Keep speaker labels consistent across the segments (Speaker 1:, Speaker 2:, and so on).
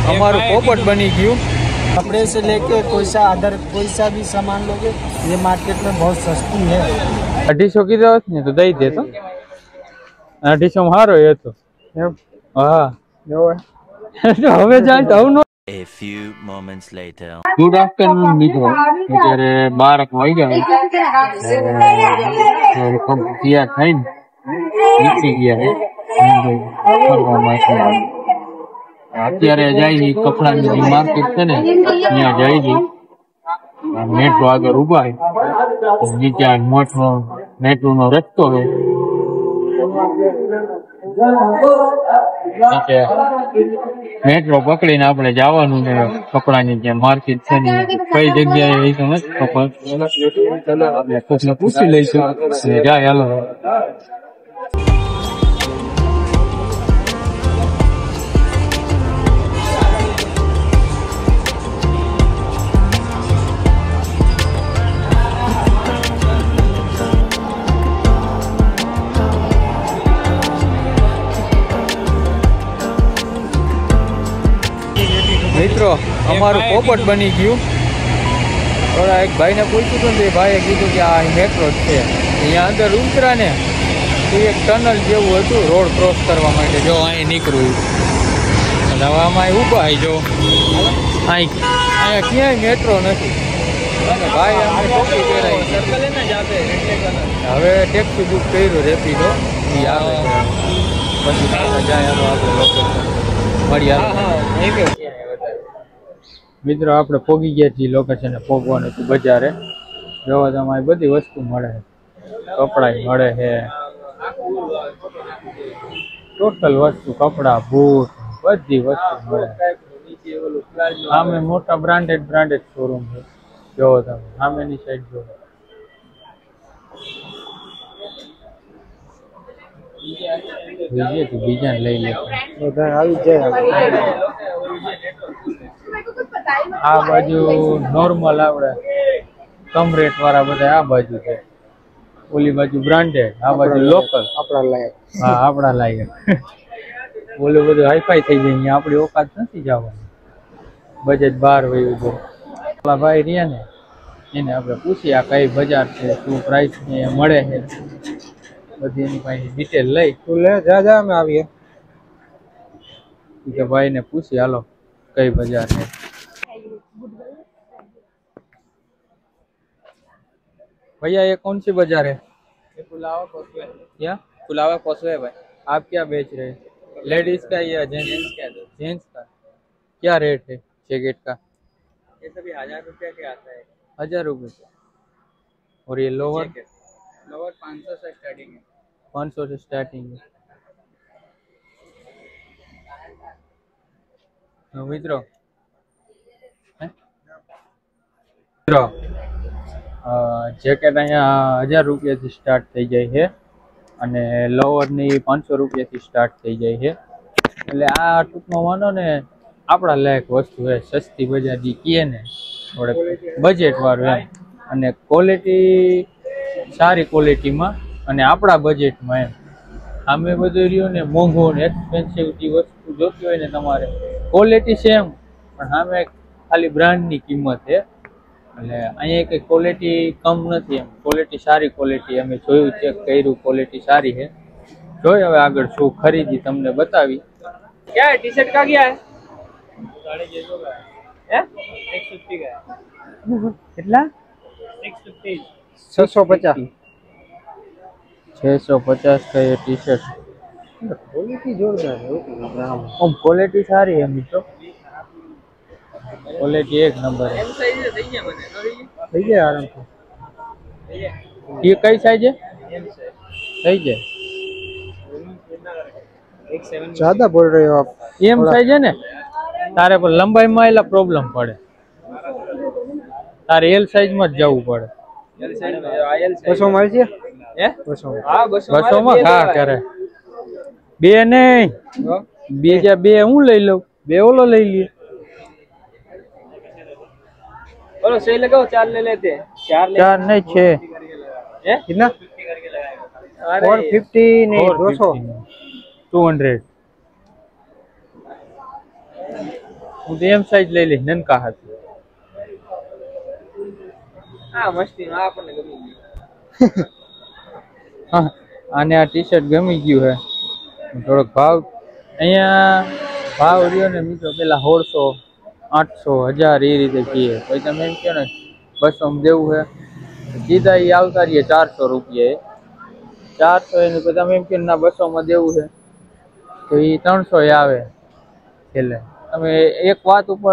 Speaker 1: हमारा पोपट बनी गयु।
Speaker 2: कपड़े से लेके कोई सा अदर कोई सा भी सामान लोगे ये मार्केट में बहुत सस्ती है।
Speaker 1: 250 की ने तो दई दे तो 250 में हारो है तो हां जो तो હવે જાય તો નો।
Speaker 3: A few moments later.
Speaker 1: Good afternoon મિત્રો, અત્યારે 12 વાગ્યા છે તો તૈયાર થઈને નીકળી ગયા છે ફરવા માટે। અત્યારે જાય કપડાની માર્કેટ છે ને ત્યાં જાય છે મેટ્રો આગળ ઉભા છે નીચે મોટો મેટ્રો નો રસ્તો છે મેટ્રો પકડીને આપણે જવાનું છે કપડાની જે માર્કેટ છે ને કઈ જગ્યાએ એ તો નથી ખબર, આપણે કોઈને પૂછી લઈશું જાય હાલો। मित्रों अमरु पोपट बनी गयु। थोड़ा एक भाई ने पूछू तो भाई कीधु कि आ मेट्रो है यहाँ अंदर उतरा ने तो एक टनल जेवुं हतुं रोड क्रॉस करवा माटे। जो अहीं निकळ्युं એટલે હવે આમાં ઊભા આવી જો અહીં ક્યાંય મેટ્રો નથી અને ભાઈ અમને ટોપી પહેરાવી સર્કલ એને જ આપે એટલે હવે ટેક્સી બુક કર્યું રેપિડો એ આવે પછી જાય આનો આપણે લોકેશન મળી આવે। मित्रों आपणे पोगी गया छे लोकेशन पोगवानुं हतुं बजारे। जो तमारे बधी वस्तु मळे छे, कपड़ा मळे छे, टोटल वस्तु कपड़ा बूट बधी वस्तु मळे। आमे मोटा ब्रांडेड शोरूम छे। जो तमे सामेनी साइड जो बीजे तो बीजा लई ले बधा आवी जाय। आ बाजू नॉर्मल आवड़े कम रेट वाला बधा आ बाजू है, ओली बाजू ब्रांडेड, आ बाजू लोकल आपड़ा लायक। हां आपड़ा लायक ओले बधु हाईफाई થઈ જાય। અહીંયા આપણી औकात નથી જવાની, બજેટ બહાર વયું છે। ઓલા ભાઈ રહ્યા ને એને આપણે પૂછી આ કઈ બજાર છે શું પ્રાઇસ ને મળે છે બધી એની પાસે ડિટેલ લઈ તું લે જા અમે આવીએ કે ભાઈ ने પૂછી હાલો કઈ બજાર છે। भैया ये कौन सी बाजार है? ये पुलावा कोसवे। क्या पुलावा कोसवे भाई? आप क्या बेच रहे हैं? लेडीज का या जेंट्स का? जेंट्स का क्या रेट है जैकेट का? ये सभी 1000 रुपया के आता है। 1000 रुपये। और ये लोअर? लोअर 500 से स्टार्टिंग है। 500 से स्टार्टिंग है। मित्रों जेकेट अँ 1000 रुपया थी स्टार्ट थी जाए है अने लोअर नी 500 रुपया थी स्टार्ट थी जाए है। એટલે આ ટૂંકમાં માનો ને આપણા લાયક વસ્તુ है, સસ્તી બજાર કીએ ને થોડે બજેટ વાળું એમ અને ક્વોલિટી સારી ક્વોલિટીમાં અને આપણા બજેટમાં એમ। આમે બધું રહ્યું ને મોંઘું ને એક્સપેન્સિવ વસ્તુ જોતી હોય ને તમારે ક્વોલિટી સેમ પણ સામે ખાલી બ્રાન્ડની કિંમત છે। એટલે અહીંયા કઈ ક્વોલિટી કમ નથી એમ, ક્વોલિટી સારી ક્વોલિટી અમે જોયું ચેક કર્યું ક્વોલિટી સારી છે। જોઈ હવે આગળ શું ખરીદી તમને બતાવી। क्या है टी-शर्ट का क्या है? 650 का है। 650 का है। कितना? 650 650 650 का ये टी-शर्ट। क्वालिटी जोरदार है। हम क्वालिटी सारी है मित्रों, क्वालिटी एक नंबर है। सही है आराम से। ये कई साइज है? सही है।
Speaker 2: ज्यादा बोल रहे हो आप।
Speaker 1: एम साइज है ने तारे पर लंबाई में एला प्रॉब्लम पड़े, तारे एल साइज में जावू पड़े। एल साइज में आयल साइज बसो मार छे हे बसो। हां बसो में का करे बे नहीं बीजा बे हूं लई लઉં बे ओलो लई लिए। बोलो सही लगाओ 4 ले लेते हैं। 4 नहीं 6 है कितना?
Speaker 2: 450 नहीं 200
Speaker 1: 200 હું તો એમ સાઈઝ લઈ લઈશ નનકા હાથ.
Speaker 2: આ મસ્તી માં આપણને ગમી ગયું.
Speaker 1: હા આને આ ટી શર્ટ ગમી ગયું હે. થોડોક ભાવ અહીંયા ભાવ રહ્યો ને મિત્રો પેલા 1600 800 1000 એ રીતે કીએ. પછી તમે એમ કહો ને 200 માં દેવું છે સીધા એ આવતા રહીએ 400 રૂપિયા 400 એની પછી તમે એમ કહો ના 200 માં દેવું છે તો એ 300 એ આવે છેલ્લે. તમે એક વાત ઉપર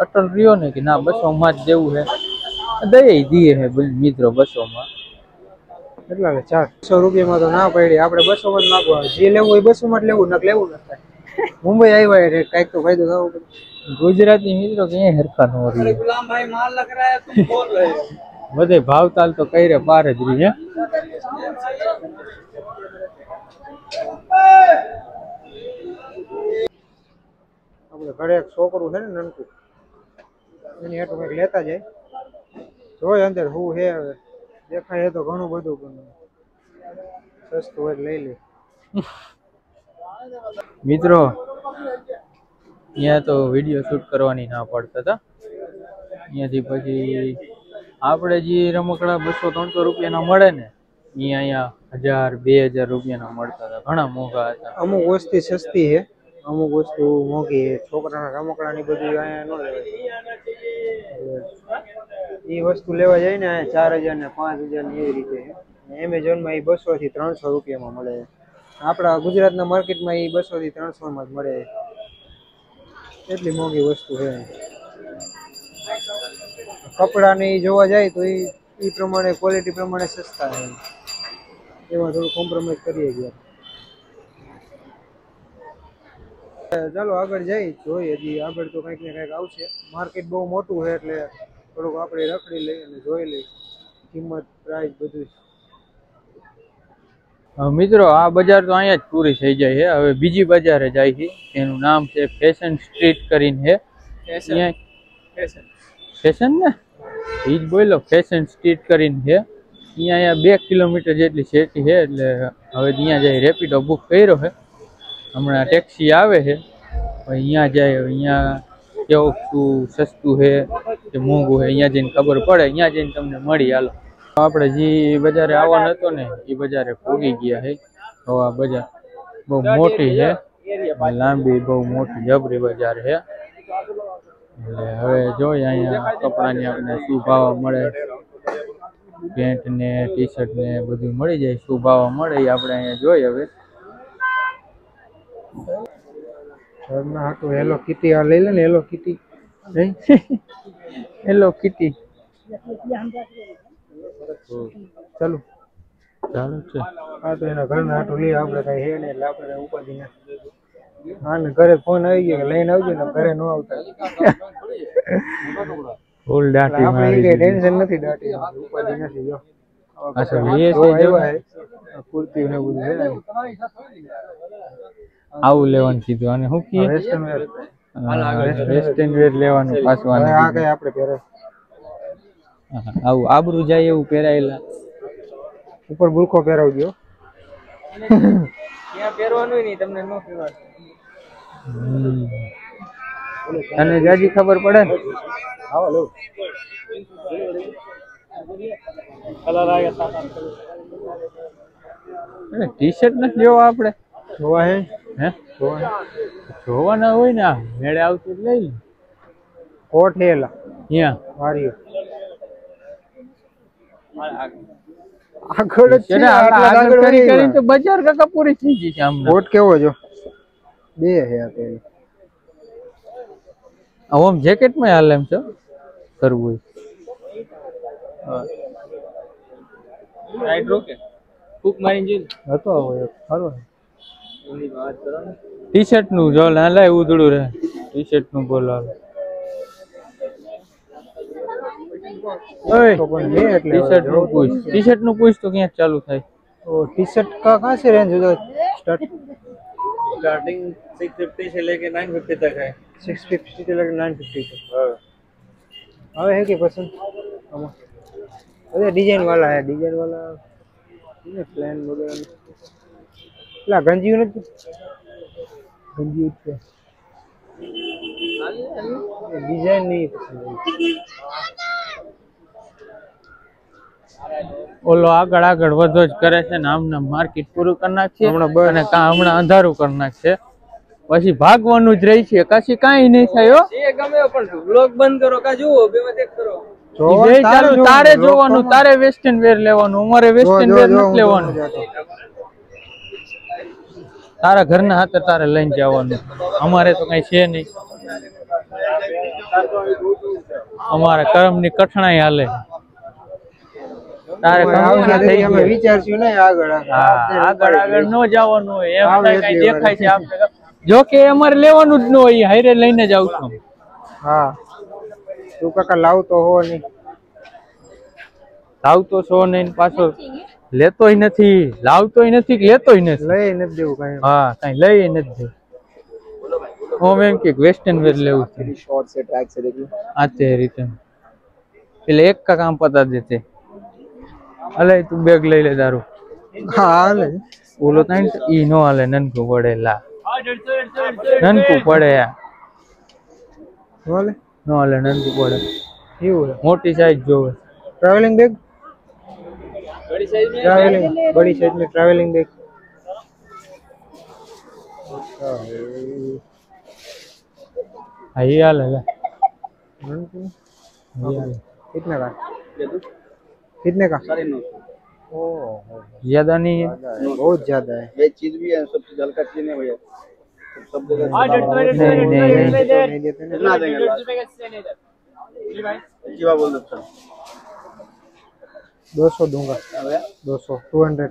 Speaker 1: અટલ રહ્યો ને કે ના 200 માં જ દેવું છે દઈ દઈએ છે મિત્રો 200 માં.
Speaker 2: કેટલા લે 400 રૂપિયામાં તો ના પડી. આપણે 200 માં જ નાખવા. જે લેવું હોય 200 માં જ લેવું નક લેવું નથી. મુંબઈ આવ્યા રે કઈક તો ફાયદો થવો પડે.
Speaker 1: ગુજરાતી મિત્રો ક્યાંય હરખા ન રહે.
Speaker 2: ગુલામભાઈ માલ લગ રહા હે તુમ બોલ રહે હો.
Speaker 1: બધે ભાવતાલ તો કઈ રે પાર જ રહી હે.
Speaker 2: આપણે ઘરે એક છોકરું છે ને નનકું એની હેઠું કંઈક લેતા જાય જોઈ અંદર હું હે હવે દેખાય તો ઘણું બધું પણ સસ્તું હોય લઈ લે.
Speaker 1: મિત્રો અહીંયા તો વિડીયો શૂટ કરવાની ના પડતા હતા. અહીંયાથી પછી આપણે જે રમકડા 200-300 રૂપિયાના મળે ને અહીંયા 1000-2000 રૂપિયાના મળતા હતા. ઘણા મોંઘા હતા.
Speaker 2: અમુક વસ્તુ સસ્તી છે અમુક વસ્તુ મોંઘી છે. છોકરાના રમકડાની બધું અહીંયા ન લેવાય. એ વસ્તુ લેવા જાય ને 4000 ને 5000 ને એવી રીતે. એમેઝોનમાં એ 200 થી 300 રૂપિયામાં મળે. આપણા ગુજરાતના માર્કેટમાં એ 200 થી 300 માં જ મળે. એટલી મોંઘી વસ્તુ છે. કપડાને જોવા જાય તો એ પ્રમાણે ક્વોલિટી પ્રમાણે સસ્તા છે. એમાં થોડું કોમ્પ્રોમાઇઝ કરીએ ગયા. ચાલો આગળ જઈ જોઈએ. હજી આગળ તો કંઈક ને કંઈક આવશે. માર્કેટ બહુ મોટું છે એટલે થોડુંક આપણે રખડી લઈ અને જોઈ લઈ કિંમત પ્રાઇસ બધું.
Speaker 1: મિત્રો આ બજાર તો અહીંયા જ પૂરી થઈ જાય છે. હવે બીજી બજારે જાય છે એનું નામ છે ફેશન સ્ટ્રીટ કરીને છે. ફેશન ને એ જ બોલો ફેશન સ્ટ્રીટ કરીને છે. અહીંયા 2 કિલોમીટર જેટલી સિટી છે એટલે હવે ત્યાં જાય. રેપિડો બુક કર્યો છે. હમણાં ટેક્સી આવે છે અહીંયા જાય. અહીંયા કેવું શું સસ્તું છે કે મોંઘું છે અહીંયા જઈને ખબર પડે. અહીંયા જઈને તમને મળી. હાલો આપણે જે બજારે આવવાનો હતો ને એ બજારે પૂગી ગયા છે. તો આ બજાર બહુ મોટી છે લાંબી બહુ મોટી જબરી બજાર છે. એટલે હવે જોઈએ અહીંયા કપડાની આપણે શું ભાવ મળે. પેન્ટ ને ટી શર્ટ ને બધું મળી જાય. શું ભાવ મળે એ આપણે અહીંયા જોઈએ. હવે
Speaker 2: ઘરના હાટું હેલો કિટી આ લઈ લે ને. હેલો કિટી નહીં
Speaker 1: હેલો કિટી
Speaker 2: ચાલો
Speaker 1: ચાલો છે.
Speaker 2: હા તો એના ઘરના હાટું લઈએ. આપણે કઈ હે નહીં એટલે આપણે ઉપાધિ ના. હા ને ઘરે ફોન આવી ગયો કે લઈને આવજો ને ઘરે ન આવતા.
Speaker 1: ફૂલ દાટી
Speaker 2: આપણે
Speaker 1: મારી
Speaker 2: કઈ ટેન્શન નથી. દાટી ઉપાધિ નથી. જો
Speaker 1: અચ્છા એ છે
Speaker 2: કુર્તી ને બધું છે.
Speaker 1: આવું લેવાનું કીધું. અને શું કીએ
Speaker 2: વેસ્ટર્ન વેર.
Speaker 1: વેસ્ટર્ન વેર લેવાનું પાછું.
Speaker 2: આ કઈ આપણે પહેરે
Speaker 1: આવું આબરૂ જાય એવું પહેરાયેલા.
Speaker 2: ઉપર બુરખો પહેરાવજો. ત્યાં પહેરવાનું નહીં તમને ન પહેરવાનું.
Speaker 1: તને જાજી ખબર પડે ને.
Speaker 2: આવો લો કલર આવ્યા 7-8
Speaker 1: ટી શર્ટ નથી જોવા આપણે.
Speaker 2: જોવા હે
Speaker 1: હે જોવાના હોય ને મેળે આવતું લઈ લે.
Speaker 2: કોટ હેલા
Speaker 1: અહીંયા
Speaker 2: મારી આગળ જ છે.
Speaker 1: આગળ કરી કરી તો બજાર કાકા પૂરી થઈ ગઈ છે. આમ
Speaker 2: કોટ કેવો જો બે હે આ તે.
Speaker 1: આમ જેકેટ માં હાલ એમ છે કરવું હોય.
Speaker 2: રાઈટ રોકે ફૂક મારીને જોઈ હતો આવો એક ખરો એની વાત કરો ને.
Speaker 1: ટી શર્ટ નું જો લાય ઉધડું રહે. ટી શર્ટ નું બોલો ઓય
Speaker 2: તો પણ લે એટલે
Speaker 1: ટી શર્ટ નું પૂછ. ટી શર્ટ નું પૂછ તો ક્યાં ચાલુ થાય.
Speaker 2: તો टी शर्ट का कहाँ से रेंज होगा स्टार्टिंग 650 से लेके 950 तक है. 650 से लेके 950 तक. હવે है कि पसंद अरे डिजाइन वाला है. डिजाइन वाला ये प्लान वगैरह ला गंजी ने गंजी છે डिजाइन नहीं पसंद आई।
Speaker 1: ઓલો આગળ આગળ વધો જ કરે છે ને આમને માર્કેટ પૂરું કરી નાખશે અને હમણાં અંધારું કરી નાખશે પછી ભાગવાનું જ રહી છે કશી કાંઈ નહીં થાય હો ગમે પણ બ્લોગ બંધ કરો કા જુઓ બેમાં ચેક કરો ચાલુ તારે જોવાનું તારે વેસ્ટર્ન વેર લેવાનું અમારે વેસ્ટર્ન વેર નથી લેવાનું તારા ઘરના હાથે તારે લઈને જવાનું અમારે તો કઈ છે નહીં અમારા કર્મની કઠણાઈ હાલે તારે
Speaker 2: અમે વિચારશું ને આગળ
Speaker 1: આગળ આગળ ન જવાનું હોય એમ કઈ દેખાય છે આપણે જો કે અમારે લેવાનું જ ન હોય હાઈરે લઈને જ આવશું
Speaker 2: હા તું કાકા લાવતો હો નહીં
Speaker 1: લાવતો છો નહીં પાછો લેતોય નથી લાવતોય નથી કે લેતોય નથી
Speaker 2: લઈ નથી દેવું કઈ
Speaker 1: હા કઈ લઈ નથી દેવું હું એમ કે વેસ્ટર્ન વેર લેવું છે
Speaker 2: शॉर्ट से ट्रैक से देखिए
Speaker 1: આ તે રીતે એટલે એક કા કામ પતા દેતે અલે તું બેગ લઈ લે દારૂ
Speaker 2: હા હાલે
Speaker 1: ઓલો થાય ને ઈ નો હાલે નનકું પડે લા નનકું પડે
Speaker 2: હાલે
Speaker 1: નો હાલે નનકું પડે
Speaker 2: એવું
Speaker 1: મોટી સાઈઝ જોવે
Speaker 2: ट्रैवलिंग बैग बड़ी साइज में ट्रैवलिंग बड़ी साइज में ट्रैवलिंग बैग
Speaker 1: હા ઈ હાલે લે
Speaker 2: कितने का कितने का
Speaker 1: ज्यादा नहीं है
Speaker 2: बहुत ज्यादा है
Speaker 4: ये चीज भी है सबसे हल्का चीज है भैया सब जगह
Speaker 1: नहीं
Speaker 2: नहीं देते ना
Speaker 4: कितना देंगे जीवा बोल दो
Speaker 2: 200 दूंगा 200 200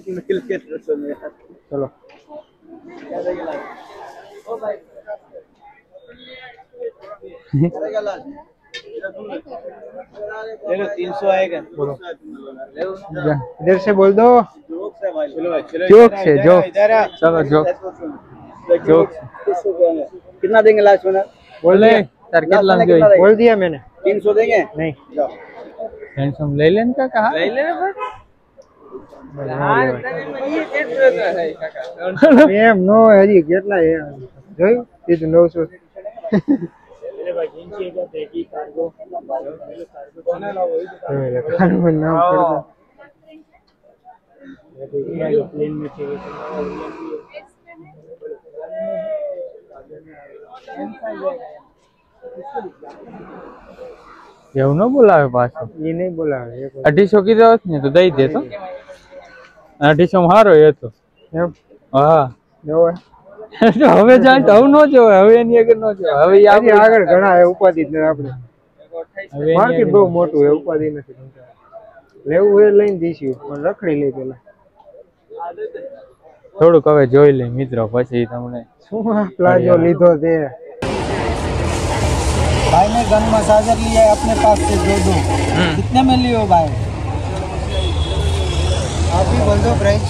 Speaker 4: मिल के 200 में
Speaker 2: चलो
Speaker 4: ले लो 300 आएगा
Speaker 2: बोलो इधर से बोल दो
Speaker 4: जोक से भाई चलो भाई चलो
Speaker 1: जोक से जोक चलो जोक जोक
Speaker 4: कितना देंगे लास्ट में
Speaker 1: बोले तार कितना जोई
Speaker 2: बोल दिया मैंने
Speaker 4: 300 देंगे
Speaker 2: नहीं
Speaker 4: जाओ
Speaker 1: हैंडसम ले लेन का कहा ले लेने पर
Speaker 2: એમ નો હજી કેટલા જોયું સીધું 900 નામ
Speaker 1: એવું ન બોલાવે પાછો
Speaker 2: એ નહીં બોલાવે
Speaker 1: 250 કીધો હોત ને તો દઈ દે તો 250 માં હારો એ તો
Speaker 2: એમ
Speaker 1: હા
Speaker 2: જોવે
Speaker 1: તો હવે જાય તો હવે નો જોવે હવે એની આગળ નો જોવે હવે ઈ
Speaker 2: આની આગળ ઘણા હે ઉપાધિ જ નથી આપણે
Speaker 1: હવે
Speaker 2: માર્કેટ બહુ મોટું હે ઉપાધિ નથી લેવું હોય લઈને દઈશું પણ રખડી લઈ પેલા
Speaker 1: થોડુંક હવે જોઈ લે મિત્રો પછી તમને
Speaker 2: શું આ પ્લાઝો લીધો છે
Speaker 4: भाई ने गन मसाजर लिया है अपने पास से दो कितने में लियो भाई
Speaker 2: आप ही बोल दो प्राइस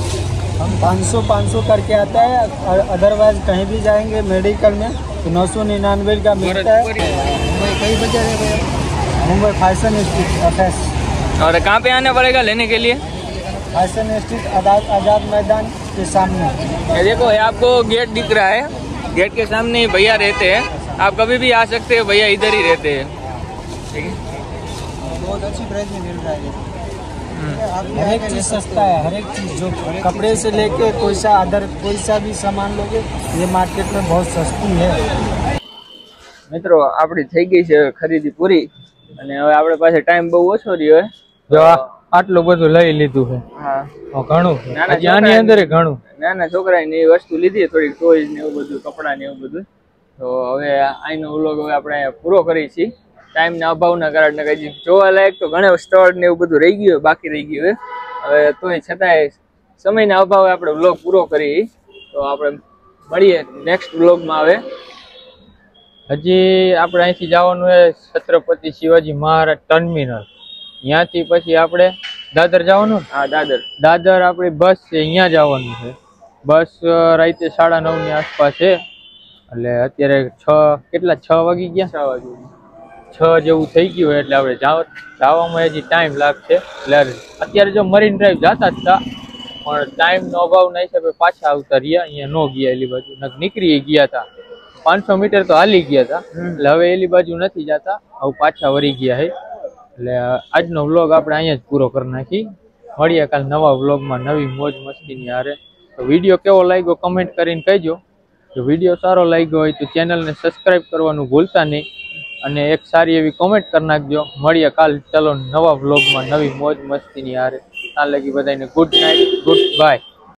Speaker 4: हम 500 करके आता है और अदरवाइज कहीं भी जाएंगे मेडिकल में तो 999 का मिलता है
Speaker 2: मुंबई कई बाजार है भैया
Speaker 4: मुंबई फैशन स्ट्रीट FS
Speaker 1: और कहाँ पे आना पड़ेगा लेने के लिए
Speaker 4: फैशन स्ट्रीट आजाद मैदान के सामने
Speaker 1: ये देखो ये आपको गेट दिख रहा है गेट के सामने ही भैया रहते हैं आप कभी भी आ सकते हैं भैया इधर ही रहते हैं ठीक है
Speaker 2: बहुत अच्छी प्राइस में मिल रहा है
Speaker 4: हर एक चीज़ सस्ता है हर एक चीज़ जो कपड़े से लेके कोई सा भी सामान लोगे ये मार्केट में बहुत सस्ती है
Speaker 1: મિત્રો આપણી થઈ ગઈ છે ખરીદી પૂરી અને હવે આપણે પાસે ટાઈમ બહુ ઓછો રહ્યો છે જો આટલું બધું લઈ લીધું છે હા ઘણું હજી આની અંદર ઘણું નાના છોકરાની વસ્તુ લીધી થોડીક ટોયઝ ને એવું બધું કપડા ને એવું બધું તો હવે આનો વ્લોગ હવે આપણે પૂરો કરી છીએ ટાઈમના અભાવના કારણે કઈ જોવા લાયક તો ઘણા સ્ટોર ને એવું બધું રહી ગયું બાકી રહી ગયું હવે તોય છતાંય સમયના અભાવે આપણે વ્લોગ પૂરો કરી તો આપણે મળીએ નેક્સ્ટ વ્લોગમાં આવે હજી આપણે અહીંથી જવાનું છે છત્રપતિ શિવાજી મહારાજ ટર્મિનલ ત્યાંથી પછી આપણે દાદર જવાનું હા દાદર આપણી બસ છે અહીંયા જવાનું છે બસ રાતે 9:30 ની આસપાસ છે એટલે અત્યારે 6 વાગી ગયા 6 જેવું થઈ ગયું એટલે આપણે જવામાં હજી ટાઈમ લાગશે એટલે અત્યારે જો મરીન ડ્રાઈવ જતા જ હતા પણ ટાઈમનો અભાવના હિસાબે પાછા આવતા રહ્યા અહીંયા ન ગયા એલી બાજુ નીકળી ગયા હતા 500 મીટર તો હાલી ગયા હતા, એટલે હવે એલી બાજુ નથી જતા, હવે પાછા વળી ગયા છે. એટલે આજનો વ્લોગ આપણે અહીંયા જ પૂરો કરી નાખી. મળીએ કાલ નવા વ્લોગમાં નવી મોજ મસ્તીની હારે. તો વિડીયો કેવો લાગ્યો કમેન્ટ કરીને કહેજો. જો વિડીયો સારો લાગ્યો હોય તો ચેનલને સબસ્ક્રાઈબ કરવાનું ભૂલતા નહીં, અને એક સારી એવી કોમેન્ટ કરી નાખજો. મળીએ કાલ ચાલો નવા વ્લોગમાં નવી મોજ મસ્તીની હારે. ત્યાં લગી બધાને ગુડ નાઇટ, ગુડ બાય.